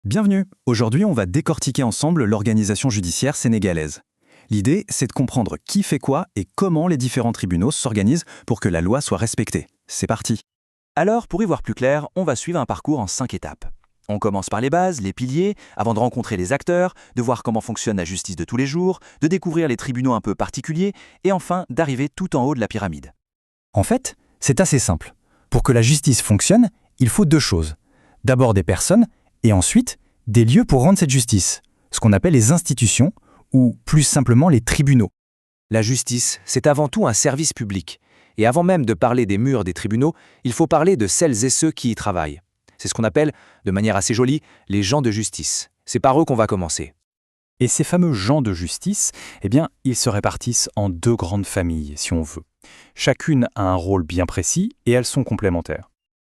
Bienvenue. Aujourd'hui, on va décortiquer ensemble l'organisation judiciaire sénégalaise. L'idée, c'est de comprendre qui fait quoi et comment les différents tribunaux s'organisent pour que la loi soit respectée. C'est parti. Alors, pour y voir plus clair, on va suivre un parcours en 5 étapes. On commence par les bases, les piliers, avant de rencontrer les acteurs, de voir comment fonctionne la justice de tous les jours, de découvrir les tribunaux un peu particuliers, et enfin d'arriver tout en haut de la pyramide. En fait, c'est assez simple. Pour que la justice fonctionne, il faut deux choses. D'abord des personnes, et ensuite des lieux pour rendre cette justice, ce qu'on appelle les institutions, ou plus simplement les tribunaux. La justice, c'est avant tout un service public. Et avant même de parler des murs des tribunaux, il faut parler de celles et ceux qui y travaillent. C'est ce qu'on appelle, de manière assez jolie, les gens de justice. C'est par eux qu'on va commencer. Et ces fameux gens de justice, eh bien, ils se répartissent en deux grandes familles, si on veut. Chacune a un rôle bien précis et elles sont complémentaires.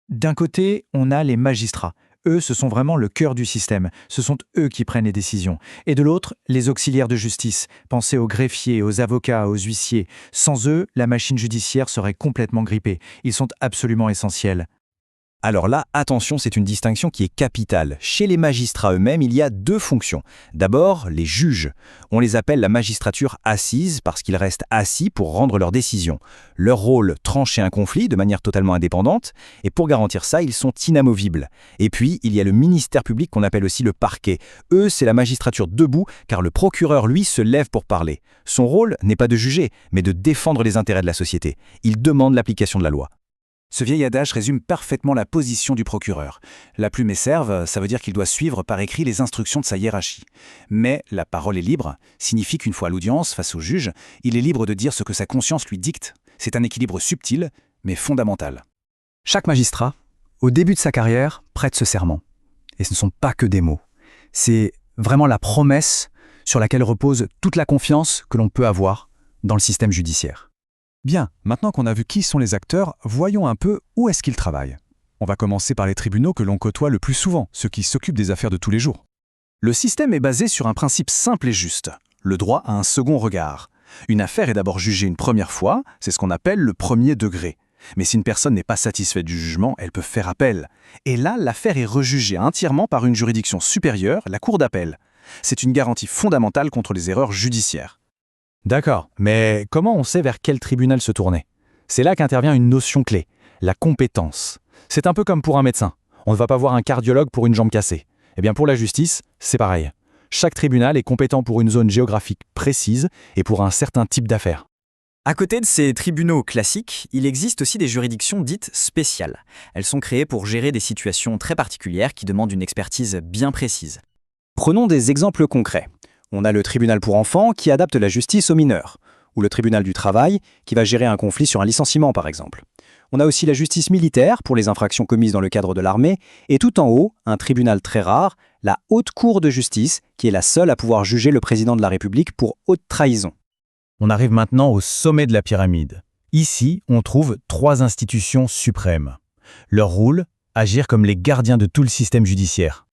D'un côté, on a les magistrats. Eux, ce sont vraiment le cœur du système. Ce sont eux qui prennent les décisions. Et de l'autre, les auxiliaires de justice. Pensez aux greffiers, aux avocats, aux huissiers. Sans eux, la machine judiciaire serait complètement grippée. Ils sont absolument essentiels. Alors là, attention, c'est une distinction qui est capitale. Chez les magistrats eux-mêmes, il y a deux fonctions. D'abord, les juges. On les appelle la magistrature assise parce qu'ils restent assis pour rendre leurs décisions. Leur rôle, trancher un conflit de manière totalement indépendante, et pour garantir ça, ils sont inamovibles. Et puis, il y a le ministère public qu'on appelle aussi le parquet. Eux, c'est la magistrature debout, car le procureur, lui, se lève pour parler. Son rôle n'est pas de juger, mais de défendre les intérêts de la société. Il demande l'application de la loi. Ce vieil adage résume parfaitement la position du procureur. La plume est serve, ça veut dire qu'il doit suivre par écrit les instructions de sa hiérarchie. Mais la parole est libre signifie qu'une fois à l'audience, face au juge, il est libre de dire ce que sa conscience lui dicte. C'est un équilibre subtil, mais fondamental. Chaque magistrat, au début de sa carrière, prête ce serment. Et ce ne sont pas que des mots. C'est vraiment la promesse sur laquelle repose toute la confiance que l'on peut avoir dans le système judiciaire. Bien, maintenant qu'on a vu qui sont les acteurs, voyons un peu où est-ce qu'ils travaillent. On va commencer par les tribunaux que l'on côtoie le plus souvent, ceux qui s'occupent des affaires de tous les jours. Le système est basé sur un principe simple et juste, le droit à un second regard. Une affaire est d'abord jugée une première fois, c'est ce qu'on appelle le premier degré. Mais si une personne n'est pas satisfaite du jugement, elle peut faire appel. Et là, l'affaire est rejugée entièrement par une juridiction supérieure, la cour d'appel. C'est une garantie fondamentale contre les erreurs judiciaires. D'accord, mais comment on sait vers quel tribunal se tourner? C'est là qu'intervient une notion clé, la compétence. C'est un peu comme pour un médecin. On ne va pas voir un cardiologue pour une jambe cassée. Eh bien pour la justice, c'est pareil. Chaque tribunal est compétent pour une zone géographique précise et pour un certain type d'affaires. À côté de ces tribunaux classiques, il existe aussi des juridictions dites spéciales. Elles sont créées pour gérer des situations très particulières qui demandent une expertise bien précise. Prenons des exemples concrets. On a le tribunal pour enfants qui adapte la justice aux mineurs, ou le tribunal du travail qui va gérer un conflit sur un licenciement par exemple. On a aussi la justice militaire pour les infractions commises dans le cadre de l'armée, et tout en haut, un tribunal très rare, la Haute Cour de justice, qui est la seule à pouvoir juger le président de la République pour haute trahison. On arrive maintenant au sommet de la pyramide. Ici, on trouve trois institutions suprêmes. Leur rôle, agir comme les gardiens de tout le système judiciaire.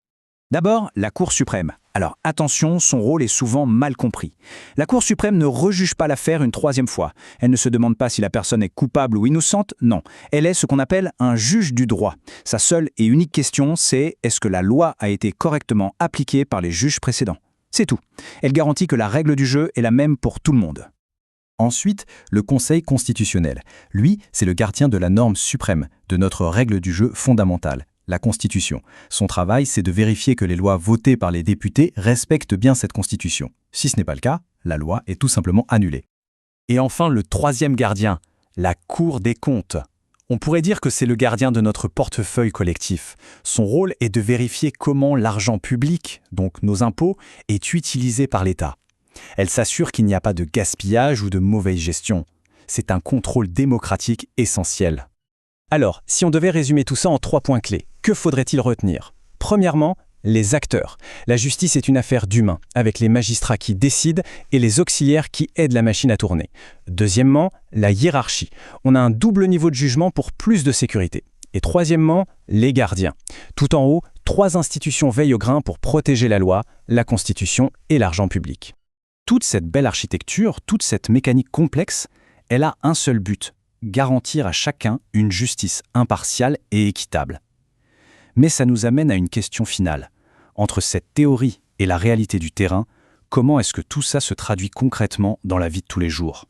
D'abord, la Cour suprême. Alors attention, son rôle est souvent mal compris. La Cour suprême ne rejuge pas l'affaire une troisième fois. Elle ne se demande pas si la personne est coupable ou innocente, non. Elle est ce qu'on appelle un juge du droit. Sa seule et unique question, c'est est-ce que la loi a été correctement appliquée par les juges précédents? C'est tout. Elle garantit que la règle du jeu est la même pour tout le monde. Ensuite, le Conseil constitutionnel. Lui, c'est le gardien de la norme suprême, de notre règle du jeu fondamentale, la Constitution. Son travail, c'est de vérifier que les lois votées par les députés respectent bien cette Constitution. Si ce n'est pas le cas, la loi est tout simplement annulée. Et enfin, le troisième gardien, la Cour des comptes. On pourrait dire que c'est le gardien de notre portefeuille collectif. Son rôle est de vérifier comment l'argent public, donc nos impôts, est utilisé par l'État. Elle s'assure qu'il n'y a pas de gaspillage ou de mauvaise gestion. C'est un contrôle démocratique essentiel. Alors, si on devait résumer tout ça en 3 points clés, que faudrait-il retenir? Premièrement, les acteurs. La justice est une affaire d'humains, avec les magistrats qui décident et les auxiliaires qui aident la machine à tourner. Deuxièmement, la hiérarchie. On a un double niveau de jugement pour plus de sécurité. Et troisièmement, les gardiens. Tout en haut, 3 institutions veillent au grain pour protéger la loi, la Constitution et l'argent public. Toute cette belle architecture, toute cette mécanique complexe, elle a un seul but, garantir à chacun une justice impartiale et équitable. Mais ça nous amène à une question finale. Entre cette théorie et la réalité du terrain, comment est-ce que tout ça se traduit concrètement dans la vie de tous les jours ?